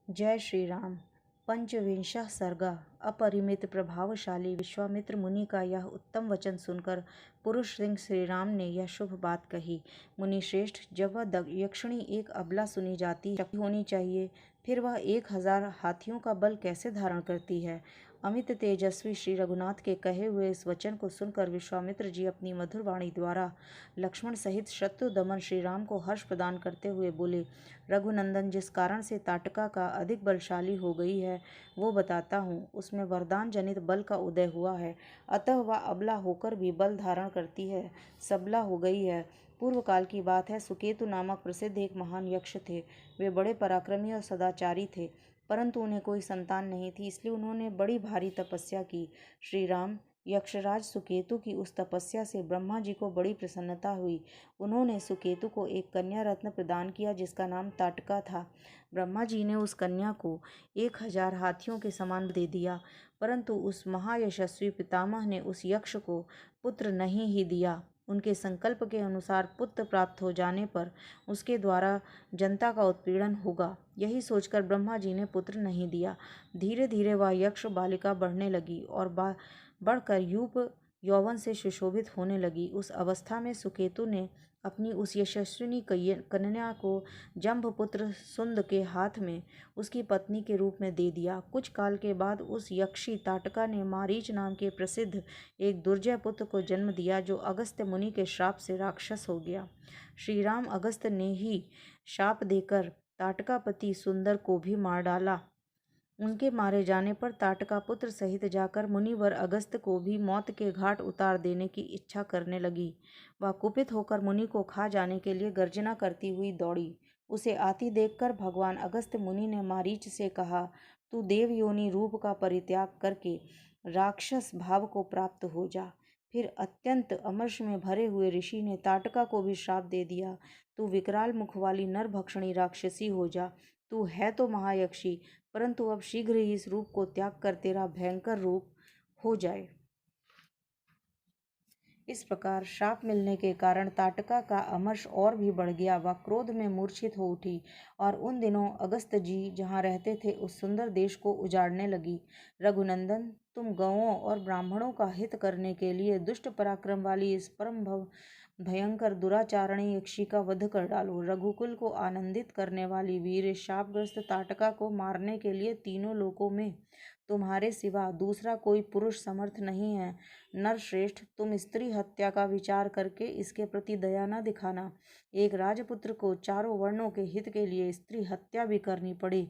जय श्री राम। पंचविंशः सर्गा। अपरिमित प्रभावशाली विश्वामित्र मुनि का यह उत्तम वचन सुनकर पुरुष सिंह श्री राम ने यह शुभ बात कही। मुनि श्रेष्ठ, जब वह यक्षिणी एक अबला सुनी जाती होनी चाहिए, फिर वह 1000 हाथियों का बल कैसे धारण करती है। अमित तेजस्वी श्री रघुनाथ के कहे हुए इस वचन को सुनकर विश्वामित्र जी अपनी मधुर वाणी द्वारा लक्ष्मण सहित शत्रु दमन श्री राम को हर्ष प्रदान करते हुए बोले, रघुनंदन, जिस कारण से ताटका का अधिक बलशाली हो गई है वो बताता हूँ। उसमें वरदान जनित बल का उदय हुआ है, अतः वह अबला होकर भी बल धारण करती है, सबला हो गई है। पूर्व काल की बात है, सुकेतु नामक प्रसिद्ध एक महान यक्ष थे। वे बड़े पराक्रमी और सदाचारी थे, परंतु उन्हें कोई संतान नहीं थी, इसलिए उन्होंने बड़ी भारी तपस्या की। श्री राम, यक्षराज सुकेतु की उस तपस्या से ब्रह्मा जी को बड़ी प्रसन्नता हुई। उन्होंने सुकेतु को एक कन्या रत्न प्रदान किया जिसका नाम ताटका था। ब्रह्मा जी ने उस कन्या को 1000 हाथियों के समान दे दिया, परंतु उस महायशस्वी पितामह ने उस यक्ष को पुत्र नहीं ही दिया। उनके संकल्प के अनुसार पुत्र प्राप्त हो जाने पर उसके द्वारा जनता का उत्पीड़न होगा, यही सोचकर ब्रह्मा जी ने पुत्र नहीं दिया। धीरे धीरे वह यक्ष बालिका बढ़ने लगी और बढ़कर यूप यौवन से सुशोभित होने लगी। उस अवस्था में सुकेतु ने अपनी उस यशस्विनी कन्या को जम्भपुत्र सुंद के हाथ में उसकी पत्नी के रूप में दे दिया। कुछ काल के बाद उस यक्षी ताटका ने मारीच नाम के प्रसिद्ध एक दुर्जय पुत्र को जन्म दिया, जो अगस्त्य मुनि के श्राप से राक्षस हो गया। श्री राम अगस्त्य ने ही शाप देकर ताटका पति सुंदर को भी मार डाला। उनके मारे जाने पर ताटका पुत्र सहित जाकर मुनिवर अगस्त्य को भी मौत के घाट उतार देने की इच्छा करने लगी। वह कुपित होकर मुनि को खा जाने के लिए गर्जना करती हुई दौड़ी। उसे आती देखकर भगवान अगस्त्य मुनि ने मारीच से कहा, तू देव योनि रूप का परित्याग करके राक्षस भाव को प्राप्त हो जा। फिर अत्यंत अमर्ष में भरे हुए ऋषि ने ताटका को भी श्राप दे दिया, तू विकराल मुख वाली नरभक्षणी राक्षसी हो जा। तू है तो महायक्षी, परंतु अब शीघ्र ही इस रूप को त्याग कर तेरा भयंकर रूप हो जाए। इस प्रकार श्राप मिलने के कारण ताटका का अमर्ष और भी बढ़ गया। वह क्रोध में मूर्छित हो उठी और उन दिनों अगस्त्य जी जहाँ रहते थे उस सुंदर देश को उजाड़ने लगी। रघुनंदन, तुम गौओं और ब्राह्मणों का हित करने के लिए दुष्ट पराक्रम वाली इस परम भयंकर दुराचारणी यक्षी का वध कर डालो। रघुकुल को आनंदित करने वाली वीर शापग्रस्त ताटका को मारने के लिए तीनों लोकों में तुम्हारे सिवा दूसरा कोई पुरुष समर्थ नहीं है। नरश्रेष्ठ, तुम स्त्री हत्या का विचार करके इसके प्रति दया न दिखाना। एक राजपुत्र को चारों वर्णों के हित के लिए स्त्री हत्या भी करनी पड़े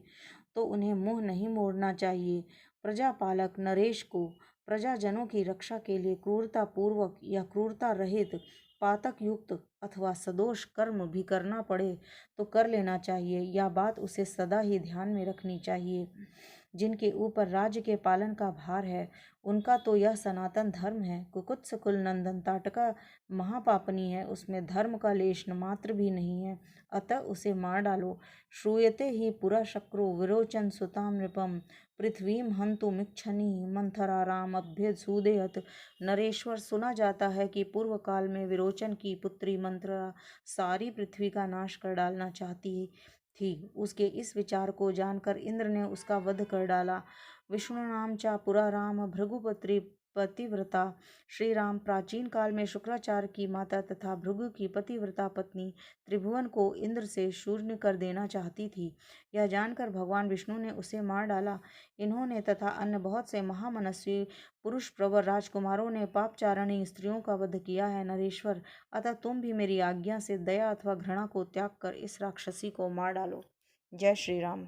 तो उन्हें मुंह नहीं मोड़ना चाहिए। प्रजापालक नरेश को प्रजाजनों की रक्षा के लिए क्रूरता पूर्वक या क्रूरता रहित पातक युक्त अथवा सदोष कर्म भी करना पड़े तो कर लेना चाहिए। यह बात उसे सदा ही ध्यान में रखनी चाहिए। जिनके ऊपर राज्य के पालन का भार है उनका तो यह सनातन धर्म है। कुकुत्स कुल नंदन ताटका महापापनी है, उसमें धर्म का लेश मात्र भी नहीं है, अतः उसे मार डालो। श्रूयते ही पुरा शक्रो विरोचन सुताम नृपम पृथ्वीम हन्तुमिच्छनि मंथराराम अभ्येद सूदयत। नरेश्वर, सुना जाता है कि पूर्व काल में विरोचन की पुत्री मंथरा सारी पृथ्वी का नाश कर डालना चाहती थी। उसके इस विचार को जानकर इंद्र ने उसका वध कर डाला। विष्णु नाम चा पुरा राम भृगुपुत्री पतिव्रता। श्री राम प्राचीन काल में शुक्राचार्य की माता तथा भृगु की पतिव्रता पत्नी त्रिभुवन को इंद्र से शून्य कर देना चाहती थी। यह जानकर भगवान विष्णु ने उसे मार डाला। इन्होंने तथा अन्य बहुत से महामनस्वी पुरुष प्रवर राजकुमारों ने पापचारणी स्त्रियों का वध किया है। नरेश्वर, अतः तुम भी मेरी आज्ञा से दया अथवा घृणा को त्याग कर इस राक्षसी को मार डालो। जय श्री राम।